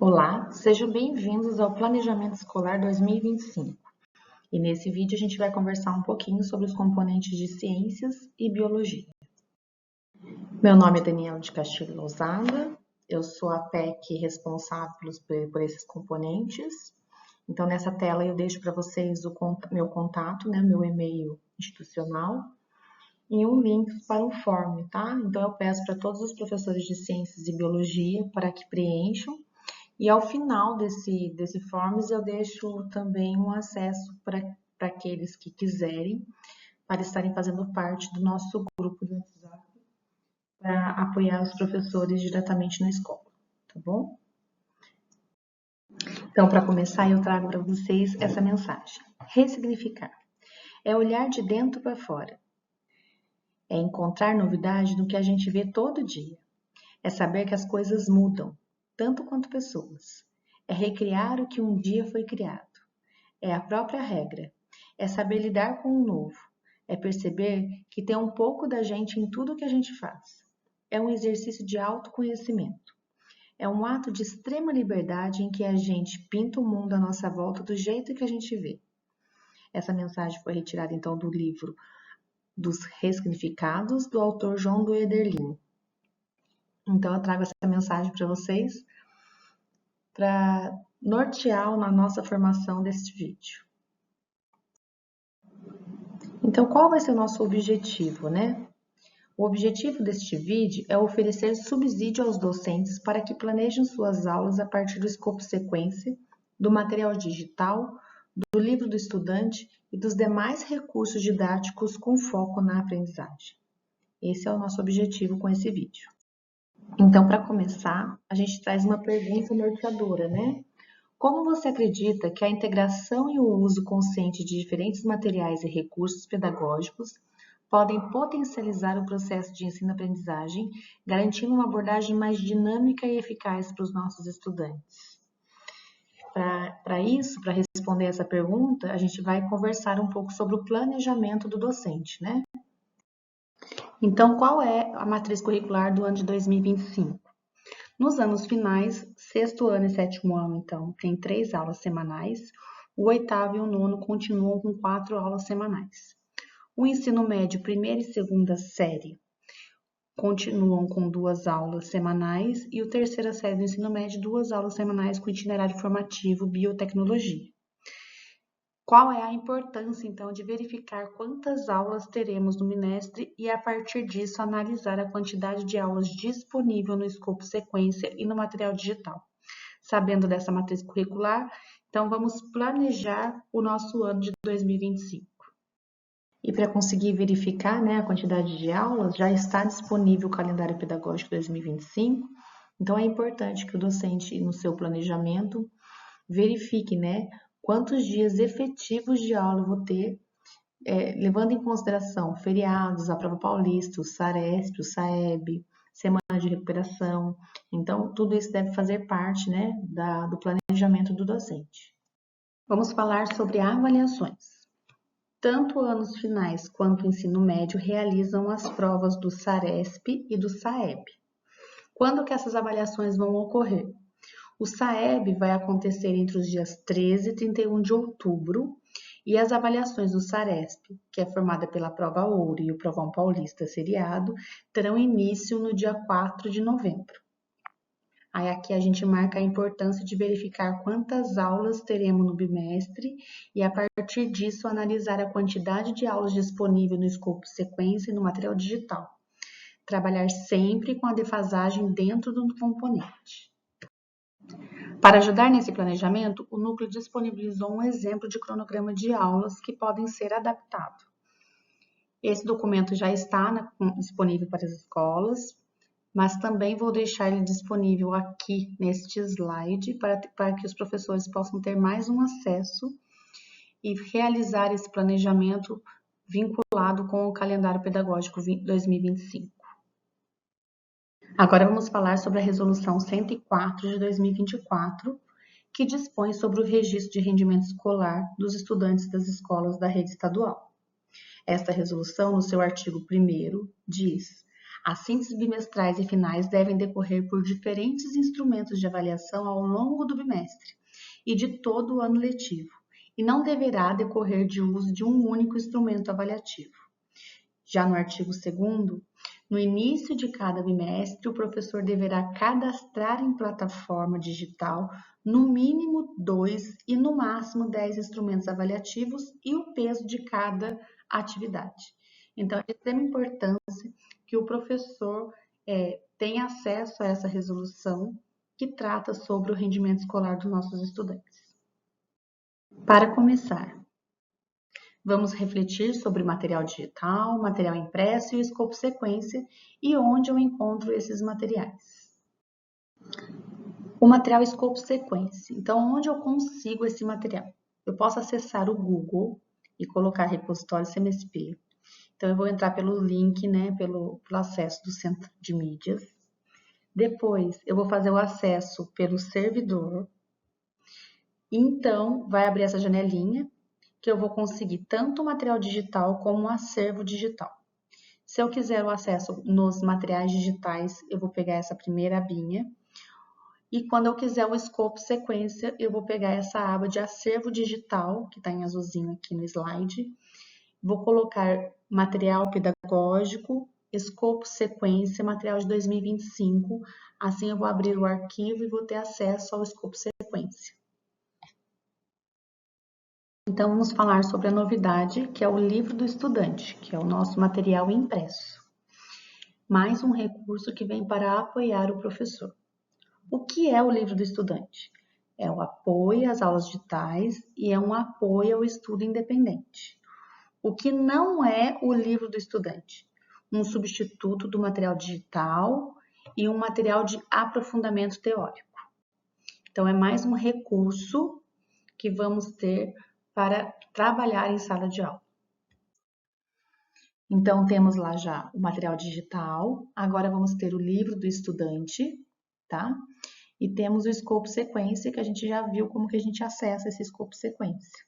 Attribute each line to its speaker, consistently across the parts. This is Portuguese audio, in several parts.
Speaker 1: Olá, sejam bem-vindos ao Planejamento Escolar 2025. E nesse vídeo a gente vai conversar um pouquinho sobre os componentes de ciências e biologia. Meu nome é Daniela de Castilho Lousada, eu sou a PEC responsável por esses componentes. Então nessa tela eu deixo para vocês o meu contato, meu e-mail institucional e um link para o form, tá? Então eu peço para todos os professores de ciências e biologia para que preencham. E ao final desse forms eu deixo também um acesso para aqueles que quiserem, para estarem fazendo parte do nosso grupo do WhatsApp, para apoiar os professores diretamente na escola, tá bom? Então, para começar, eu trago para vocês essa mensagem. Ressignificar é olhar de dentro para fora, é encontrar novidade no que a gente vê todo dia, é saber que as coisas mudam, tanto quanto pessoas. É recriar o que um dia foi criado. É a própria regra. É saber lidar com o novo. É perceber que tem um pouco da gente em tudo que a gente faz. É um exercício de autoconhecimento. É um ato de extrema liberdade em que a gente pinta o mundo à nossa volta do jeito que a gente vê. Essa mensagem foi retirada então do livro Dos Ressignificados, do autor João do Ederlin. Então eu trago essa mensagem para vocês para nortear na nossa formação deste vídeo. Então, qual vai ser o nosso objetivo, né? O objetivo deste vídeo é oferecer subsídio aos docentes para que planejem suas aulas a partir do escopo sequência, do material digital, do livro do estudante e dos demais recursos didáticos com foco na aprendizagem. Esse é o nosso objetivo com esse vídeo. Então, para começar, a gente traz uma pergunta norteadora, né? Como você acredita que a integração e o uso consciente de diferentes materiais e recursos pedagógicos podem potencializar o processo de ensino-aprendizagem, garantindo uma abordagem mais dinâmica e eficaz para os nossos estudantes? Para isso, para responder essa pergunta, a gente vai conversar um pouco sobre o planejamento do docente, né? Então, qual é a matriz curricular do ano de 2025? Nos anos finais, sexto ano e sétimo ano, então, tem 3 aulas semanais. O oitavo e o nono continuam com 4 aulas semanais. O ensino médio, primeira e segunda série, continuam com 2 aulas semanais. E o terceira série do ensino médio, 2 aulas semanais com itinerário formativo biotecnologia. Qual é a importância, então, de verificar quantas aulas teremos no bimestre e, a partir disso, analisar a quantidade de aulas disponível no escopo sequência e no material digital? Sabendo dessa matriz curricular, então vamos planejar o nosso ano de 2025. E para conseguir verificar, a quantidade de aulas, já está disponível o calendário pedagógico 2025. Então é importante que o docente, no seu planejamento, verifique, quantos dias efetivos de aula eu vou ter, levando em consideração feriados, a prova paulista, o SARESP, o SAEB, semana de recuperação. Então, tudo isso deve fazer parte, do planejamento do docente. Vamos falar sobre avaliações. Tanto anos finais quanto o ensino médio realizam as provas do SARESP e do SAEB. Quando que essas avaliações vão ocorrer? O SAEB vai acontecer entre os dias 13 e 31 de outubro e as avaliações do SARESP, que é formada pela prova ouro e o provão paulista seriado, terão início no dia 4 de novembro. Aí aqui a gente marca a importância de verificar quantas aulas teremos no bimestre e, a partir disso, analisar a quantidade de aulas disponível no escopo sequência e no material digital. Trabalhar sempre com a defasagem dentro do componente. Para ajudar nesse planejamento, o núcleo disponibilizou um exemplo de cronograma de aulas que podem ser adaptado. Esse documento já está disponível para as escolas, mas também vou deixar ele disponível aqui neste slide para que os professores possam ter mais um acesso e realizar esse planejamento vinculado com o calendário pedagógico 2025. Agora vamos falar sobre a Resolução 104 de 2024, que dispõe sobre o registro de rendimento escolar dos estudantes das escolas da rede estadual. Esta resolução, no seu artigo 1º, diz: As sínteses bimestrais e finais devem decorrer por diferentes instrumentos de avaliação ao longo do bimestre e de todo o ano letivo, e não deverá decorrer de uso de um único instrumento avaliativo. Já no artigo 2º, no início de cada bimestre, o professor deverá cadastrar em plataforma digital no mínimo 2 e no máximo 10 instrumentos avaliativos e o peso de cada atividade. Então, é de extrema importância que o professor tenha acesso a essa resolução que trata sobre o rendimento escolar dos nossos estudantes. Para começar, vamos refletir sobre material digital, material impresso e o escopo sequência e onde eu encontro esses materiais. O material escopo sequência. Então, onde eu consigo esse material? Eu posso acessar o Google e colocar repositório CMSP. Então, eu vou entrar pelo link, né, pelo acesso do centro de mídias. Depois, eu vou fazer o acesso pelo servidor. Então, vai abrir essa janelinha que eu vou conseguir tanto o material digital como o acervo digital. Se eu quiser o acesso nos materiais digitais, eu vou pegar essa primeira abinha. E quando eu quiser o escopo sequência, eu vou pegar essa aba de acervo digital, que está em azulzinho aqui no slide. Vou colocar material pedagógico, escopo sequência, material de 2025. Assim eu vou abrir o arquivo e vou ter acesso ao escopo sequência. Então, vamos falar sobre a novidade, que é o livro do estudante, que é o nosso material impresso. Mais um recurso que vem para apoiar o professor. O que é o livro do estudante? É o apoio às aulas digitais e é um apoio ao estudo independente. O que não é o livro do estudante? Um substituto do material digital e um material de aprofundamento teórico. Então, é mais um recurso que vamos ter para trabalhar em sala de aula. Então, temos lá já o material digital, agora vamos ter o livro do estudante, tá? E temos o escopo sequência, que a gente já viu como que a gente acessa esse escopo sequência.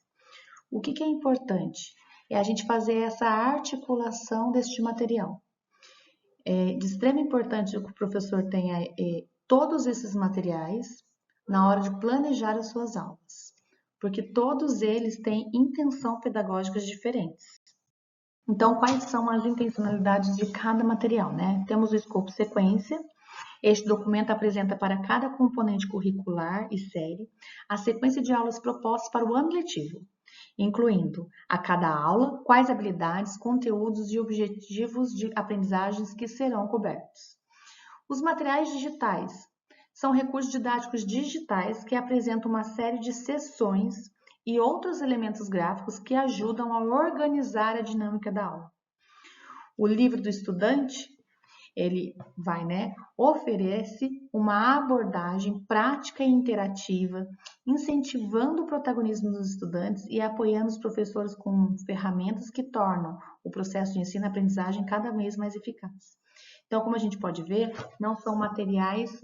Speaker 1: O que é importante? É a gente fazer essa articulação deste material. É de extrema importância que o professor tenha todos esses materiais na hora de planejar as suas aulas, porque todos eles têm intenção pedagógicas diferentes. Então, quais são as intencionalidades de cada material, né? Temos o escopo sequência. Este documento apresenta para cada componente curricular e série a sequência de aulas propostas para o ano letivo, incluindo a cada aula quais habilidades, conteúdos e objetivos de aprendizagens que serão cobertos. Os materiais digitais são recursos didáticos digitais que apresentam uma série de seções e outros elementos gráficos que ajudam a organizar a dinâmica da aula. O livro do estudante, ele oferece uma abordagem prática e interativa, incentivando o protagonismo dos estudantes e apoiando os professores com ferramentas que tornam o processo de ensino-aprendizagem cada vez mais eficaz. Então, como a gente pode ver, não são materiais,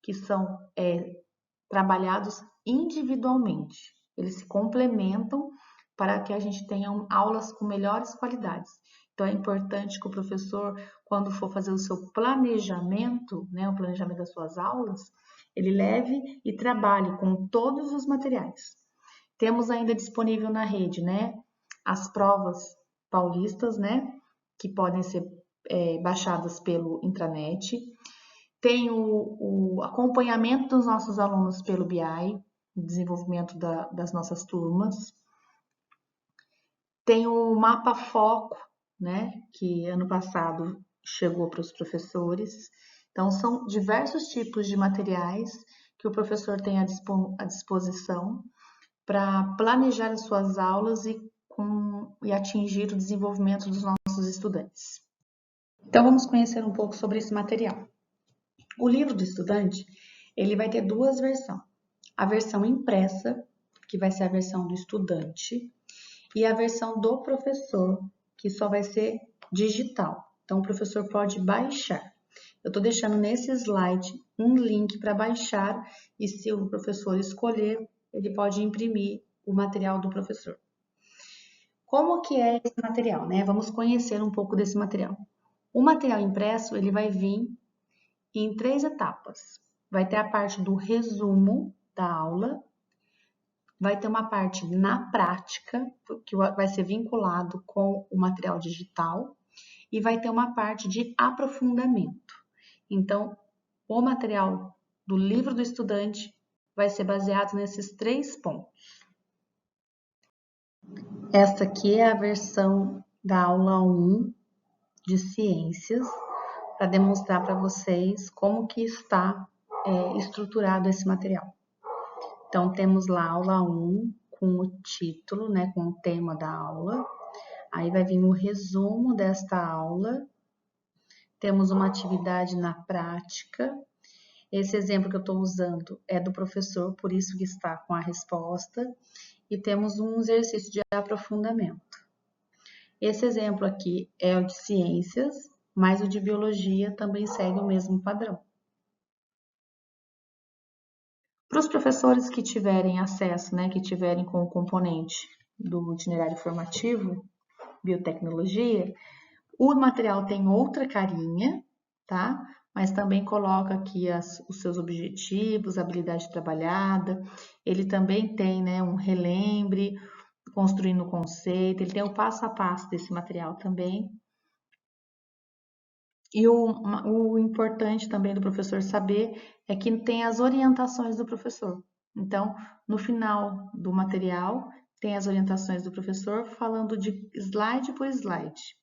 Speaker 1: que são trabalhados individualmente. Eles se complementam para que a gente tenha aulas com melhores qualidades. Então, é importante que o professor, quando for fazer o seu planejamento, o planejamento das suas aulas, ele leve e trabalhe com todos os materiais. Temos ainda disponível na rede, as provas paulistas, que podem ser baixadas pelo intranet. Tem o acompanhamento dos nossos alunos pelo BI, o desenvolvimento das nossas turmas. Tem o mapa foco, que ano passado chegou para os professores. Então, são diversos tipos de materiais que o professor tem à disposição para planejar as suas aulas e atingir o desenvolvimento dos nossos estudantes. Então, vamos conhecer um pouco sobre esse material. O livro do estudante, ele vai ter duas versões. A versão impressa, que vai ser a versão do estudante, e a versão do professor, que só vai ser digital. Então, o professor pode baixar. Eu estou deixando nesse slide um link para baixar e se o professor escolher, ele pode imprimir o material do professor. Como que é esse material, Vamos conhecer um pouco desse material. O material impresso, ele vai vir em 3 etapas. Vai ter a parte do resumo da aula, vai ter uma parte na prática, que vai ser vinculado com o material digital, e vai ter uma parte de aprofundamento. Então, o material do livro do estudante vai ser baseado nesses 3 pontos. Esta aqui é a versão da aula 1 de ciências, para demonstrar para vocês como que está estruturado esse material. Então, temos lá a aula 1 com o título, né, com o tema da aula. Aí vai vir o resumo desta aula. Temos uma atividade na prática. Esse exemplo que eu estou usando é do professor, por isso que está com a resposta. E temos um exercício de aprofundamento. Esse exemplo aqui é o de ciências, mas o de biologia também segue o mesmo padrão. Para os professores que tiverem acesso, né, que tiverem com o componente do itinerário formativo, biotecnologia, o material tem outra carinha, tá? Mas também coloca aqui os seus objetivos, habilidade trabalhada. Ele também tem, né, um relembre, construindo o conceito. Ele tem o passo a passo desse material também. E o importante também do professor saber é que tem as orientações do professor. Então, no final do material, tem as orientações do professor falando de slide por slide.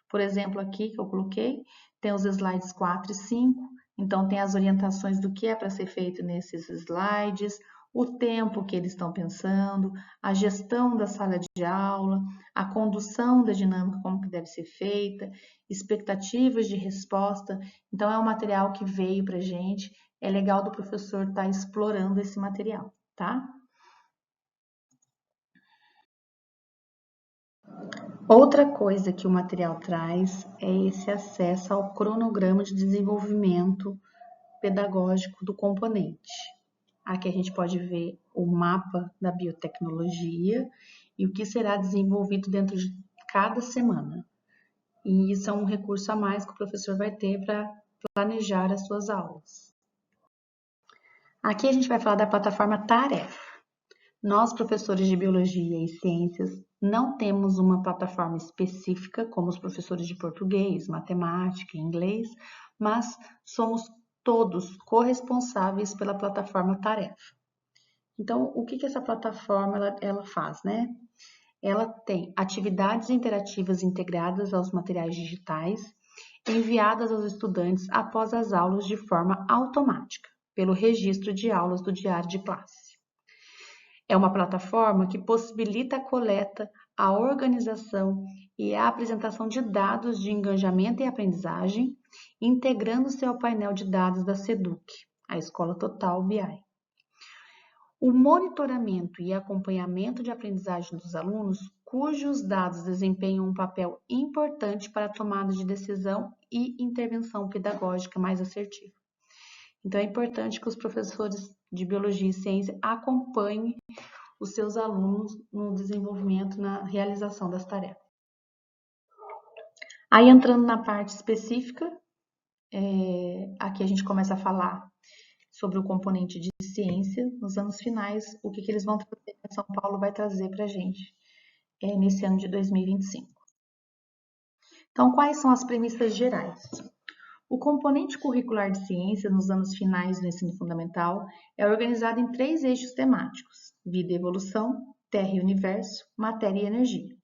Speaker 1: Por exemplo, aqui que eu coloquei, tem os slides 4 e 5, então tem as orientações do que é para ser feito nesses slides, o tempo que eles estão pensando, a gestão da sala de aula, a condução da dinâmica, como que deve ser feita, expectativas de resposta. Então, é um material que veio para a gente, é legal do professor estar explorando esse material, tá? Outra coisa que o material traz é esse acesso ao cronograma de desenvolvimento pedagógico do componente. Aqui a gente pode ver o mapa da biotecnologia e o que será desenvolvido dentro de cada semana. E isso é um recurso a mais que o professor vai ter para planejar as suas aulas. Aqui a gente vai falar da plataforma Tarefa. Nós, professores de biologia e ciências, não temos uma plataforma específica, como os professores de português, matemática e inglês, mas somos todos corresponsáveis pela plataforma Tarefa. Então, o que essa plataforma ela faz, né? Ela tem atividades interativas integradas aos materiais digitais, enviadas aos estudantes após as aulas de forma automática, pelo registro de aulas do diário de classe. É uma plataforma que possibilita a coleta, a organização e a apresentação de dados de engajamento e aprendizagem, integrando-se ao painel de dados da SEDUC, a Escola Total BI. O monitoramento e acompanhamento de aprendizagem dos alunos, cujos dados desempenham um papel importante para a tomada de decisão e intervenção pedagógica mais assertiva. Então, é importante que os professores de biologia e ciência acompanhem os seus alunos no desenvolvimento, na realização das tarefas. Aí, entrando na parte específica, aqui a gente começa a falar sobre o componente de ciência. Nos anos finais, o que eles vão trazer, São Paulo vai trazer para a gente nesse ano de 2025. Então, quais são as premissas gerais? O componente curricular de ciência nos anos finais do ensino fundamental é organizado em 3 eixos temáticos: vida e evolução, terra e universo, matéria e energia.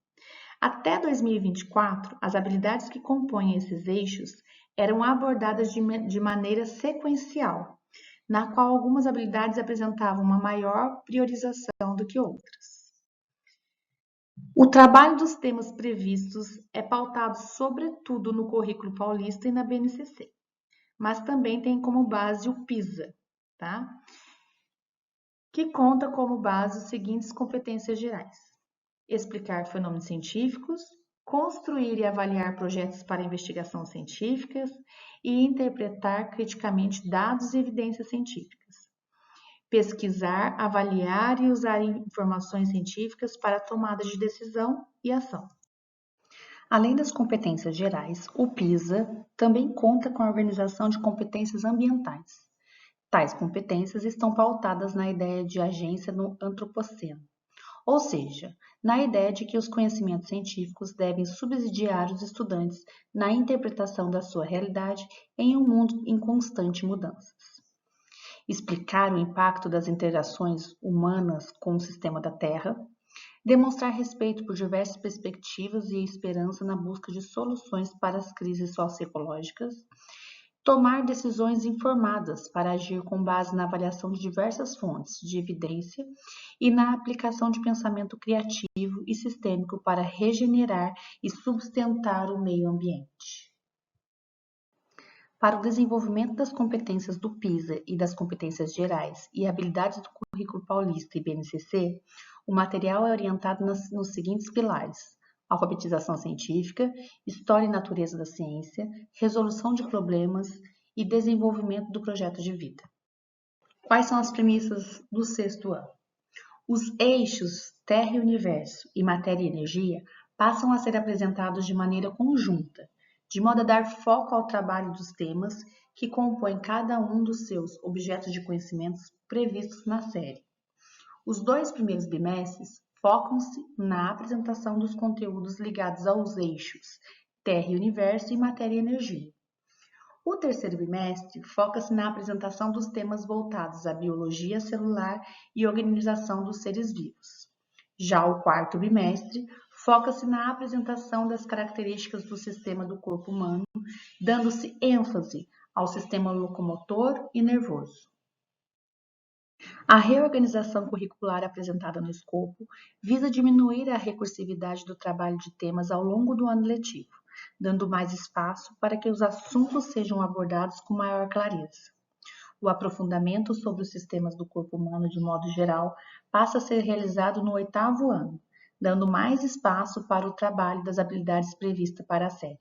Speaker 1: Até 2024, as habilidades que compõem esses eixos eram abordadas de maneira sequencial, na qual algumas habilidades apresentavam uma maior priorização do que outras. O trabalho dos temas previstos é pautado sobretudo no currículo paulista e na BNCC, mas também tem como base o PISA, tá? Que conta como base as seguintes competências gerais: explicar fenômenos científicos, construir e avaliar projetos para investigação científicas e interpretar criticamente dados e evidências científicas. Pesquisar, avaliar e usar informações científicas para tomada de decisão e ação. Além das competências gerais, o PISA também conta com a organização de competências ambientais. Tais competências estão pautadas na ideia de agência no antropoceno, ou seja, na ideia de que os conhecimentos científicos devem subsidiar os estudantes na interpretação da sua realidade em um mundo em constante mudanças. Explicar o impacto das interações humanas com o sistema da Terra, demonstrar respeito por diversas perspectivas e esperança na busca de soluções para as crises socioecológicas, tomar decisões informadas para agir com base na avaliação de diversas fontes de evidência e na aplicação de pensamento criativo e sistêmico para regenerar e sustentar o meio ambiente. Para o desenvolvimento das competências do PISA e das competências gerais e habilidades do Currículo Paulista e BNCC, o material é orientado nos seguintes pilares: alfabetização científica, história e natureza da ciência, resolução de problemas e desenvolvimento do projeto de vida. Quais são as premissas do sexto ano? Os eixos Terra e Universo e Matéria e Energia passam a ser apresentados de maneira conjunta, de modo a dar foco ao trabalho dos temas que compõem cada um dos seus objetos de conhecimentos previstos na série. Os 2 primeiros bimestres focam-se na apresentação dos conteúdos ligados aos eixos Terra e Universo e Matéria e Energia. O terceiro bimestre foca-se na apresentação dos temas voltados à biologia celular e organização dos seres vivos. Já o quarto bimestre foca-se na apresentação das características do sistema do corpo humano, dando-se ênfase ao sistema locomotor e nervoso. A reorganização curricular apresentada no escopo visa diminuir a recursividade do trabalho de temas ao longo do ano letivo, dando mais espaço para que os assuntos sejam abordados com maior clareza. O aprofundamento sobre os sistemas do corpo humano de modo geral passa a ser realizado no 8º ano, dando mais espaço para o trabalho das habilidades previstas para a série.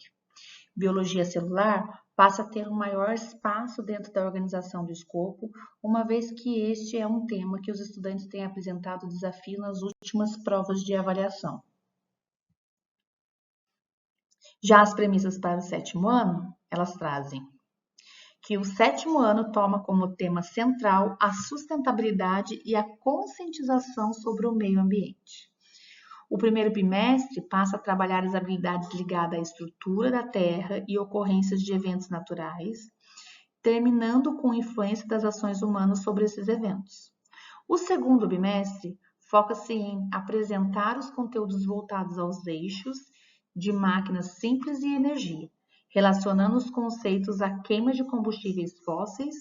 Speaker 1: Biologia celular passa a ter um maior espaço dentro da organização do escopo, uma vez que este é um tema que os estudantes têm apresentado desafio nas últimas provas de avaliação. Já as premissas para o 7º ano, elas trazem que o 7º ano toma como tema central a sustentabilidade e a conscientização sobre o meio ambiente. O primeiro bimestre passa a trabalhar as habilidades ligadas à estrutura da Terra e ocorrências de eventos naturais, terminando com a influência das ações humanas sobre esses eventos. O segundo bimestre foca-se em apresentar os conteúdos voltados aos eixos de máquinas simples e energia, relacionando os conceitos à queima de combustíveis fósseis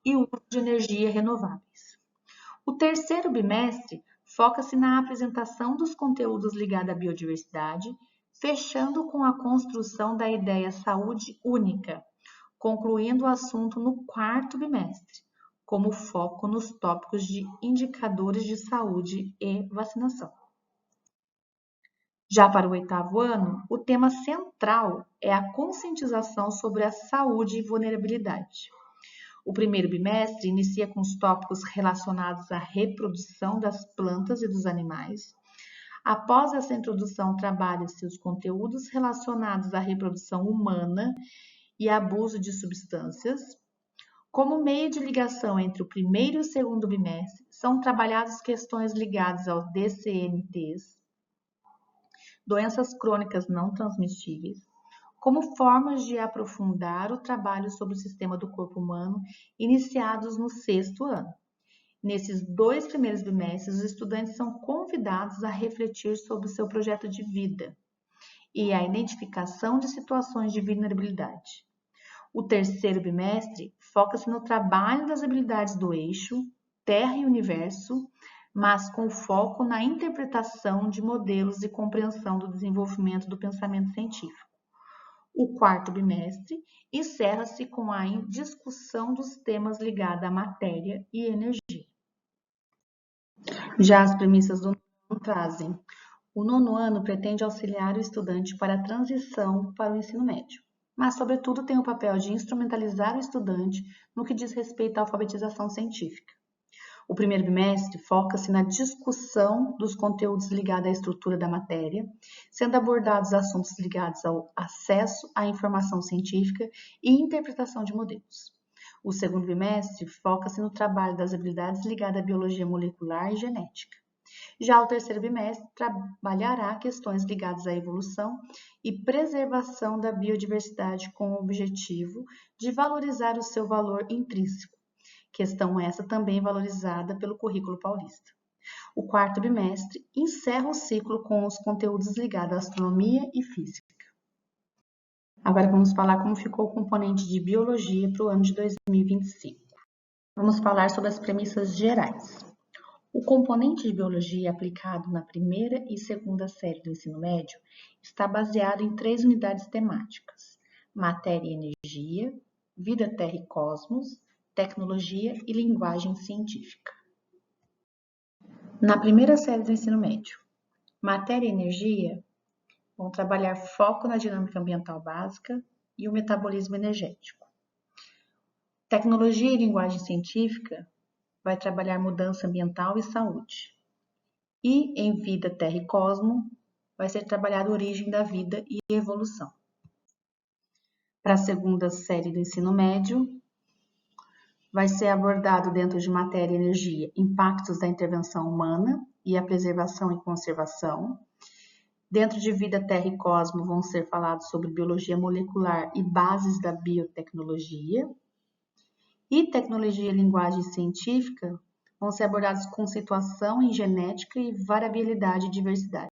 Speaker 1: e uso de energia renováveis. O terceiro bimestre foca-se na apresentação dos conteúdos ligados à biodiversidade, fechando com a construção da ideia saúde única, concluindo o assunto no 4º bimestre, como foco nos tópicos de indicadores de saúde e vacinação. Já para o 8º ano, o tema central é a conscientização sobre a saúde e vulnerabilidade. O primeiro bimestre inicia com os tópicos relacionados à reprodução das plantas e dos animais. Após essa introdução, trabalha-se os conteúdos relacionados à reprodução humana e abuso de substâncias. Como meio de ligação entre o primeiro e o segundo bimestre, são trabalhadas questões ligadas aos DCNTs, doenças crônicas não transmissíveis, como formas de aprofundar o trabalho sobre o sistema do corpo humano iniciados no 6º ano. Nesses 2 primeiros bimestres, os estudantes são convidados a refletir sobre o seu projeto de vida e a identificação de situações de vulnerabilidade. O terceiro bimestre foca-se no trabalho das habilidades do eixo, Terra e Universo, mas com foco na interpretação de modelos e compreensão do desenvolvimento do pensamento científico. O 4º bimestre encerra-se com a discussão dos temas ligados à matéria e energia. Já as premissas do 9º ano trazem: o 9º ano pretende auxiliar o estudante para a transição para o ensino médio, mas, sobretudo, tem o papel de instrumentalizar o estudante no que diz respeito à alfabetização científica. O primeiro bimestre foca-se na discussão dos conteúdos ligados à estrutura da matéria, sendo abordados assuntos ligados ao acesso à informação científica e interpretação de modelos. O segundo bimestre foca-se no trabalho das habilidades ligadas à biologia molecular e genética. Já o terceiro bimestre trabalhará questões ligadas à evolução e preservação da biodiversidade com o objetivo de valorizar o seu valor intrínseco, questão essa também valorizada pelo currículo paulista. O quarto bimestre encerra o ciclo com os conteúdos ligados à astronomia e física. Agora vamos falar como ficou o componente de biologia para o ano de 2025. Vamos falar sobre as premissas gerais. O componente de biologia aplicado na primeira e segunda série do ensino médio está baseado em 3 unidades temáticas: matéria e energia, vida, terra e cosmos, tecnologia e linguagem científica. Na primeira série do ensino médio, matéria e energia vão trabalhar foco na dinâmica ambiental básica e o metabolismo energético. Tecnologia e linguagem científica vai trabalhar mudança ambiental e saúde. E em vida, terra e cosmo, vai ser trabalhada a origem da vida e evolução. Para a segunda série do ensino médio, vai ser abordado dentro de matéria e energia impactos da intervenção humana e a preservação e conservação. Dentro de vida, terra e cosmo vão ser falados sobre biologia molecular e bases da biotecnologia. E tecnologia e linguagem científica vão ser abordados conceituação em genética e variabilidade e diversidade.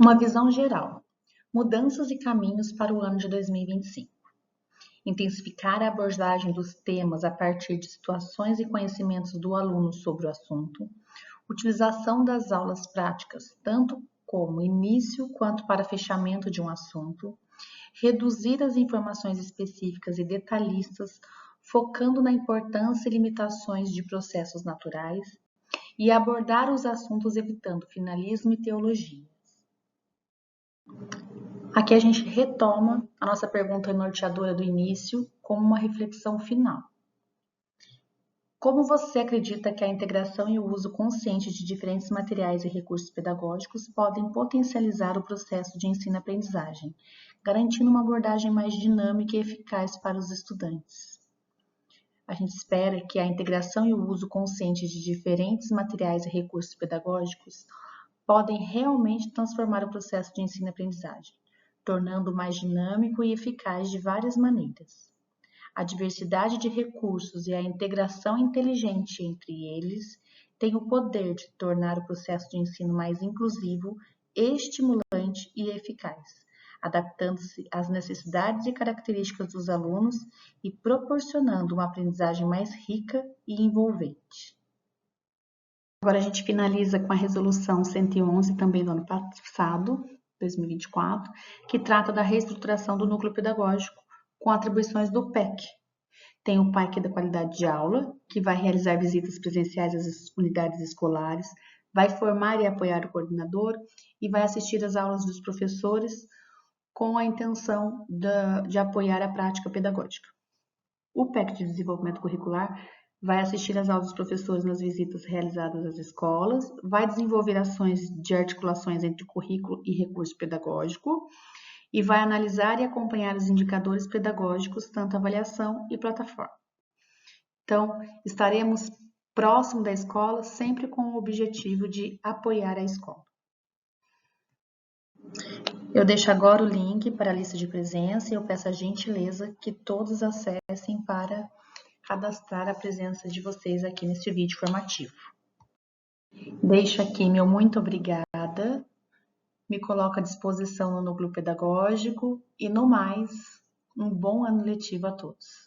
Speaker 1: Uma visão geral. Mudanças e caminhos para o ano de 2025. Intensificar a abordagem dos temas a partir de situações e conhecimentos do aluno sobre o assunto. Utilização das aulas práticas, tanto como início quanto para fechamento de um assunto. Reduzir as informações específicas e detalhistas, focando na importância e limitações de processos naturais. E abordar os assuntos evitando finalismo e teologias. Aqui a gente retoma a nossa pergunta norteadora do início como uma reflexão final. Como você acredita que a integração e o uso consciente de diferentes materiais e recursos pedagógicos podem potencializar o processo de ensino-aprendizagem, garantindo uma abordagem mais dinâmica e eficaz para os estudantes? A gente espera que a integração e o uso consciente de diferentes materiais e recursos pedagógicos podem realmente transformar o processo de ensino-aprendizagem, tornando mais dinâmico e eficaz de várias maneiras. A diversidade de recursos e a integração inteligente entre eles têm o poder de tornar o processo de ensino mais inclusivo, estimulante e eficaz, adaptando-se às necessidades e características dos alunos e proporcionando uma aprendizagem mais rica e envolvente. Agora a gente finaliza com a resolução 111, também do ano passado, 2024, que trata da reestruturação do núcleo pedagógico com atribuições do PEC. Tem o PAEC da qualidade de aula, que vai realizar visitas presenciais às unidades escolares, vai formar e apoiar o coordenador e vai assistir às aulas dos professores com a intenção de apoiar a prática pedagógica. O PEC de desenvolvimento curricular vai assistir às aulas dos professores nas visitas realizadas às escolas, vai desenvolver ações de articulações entre currículo e recurso pedagógico e vai analisar e acompanhar os indicadores pedagógicos, tanto avaliação e plataforma. Então, estaremos próximo da escola, sempre com o objetivo de apoiar a escola. Eu deixo agora o link para a lista de presença e eu peço a gentileza que todos acessem para cadastrar a presença de vocês aqui neste vídeo formativo. Deixo aqui meu muito obrigada, me coloco à disposição no núcleo pedagógico e, no mais, um bom ano letivo a todos.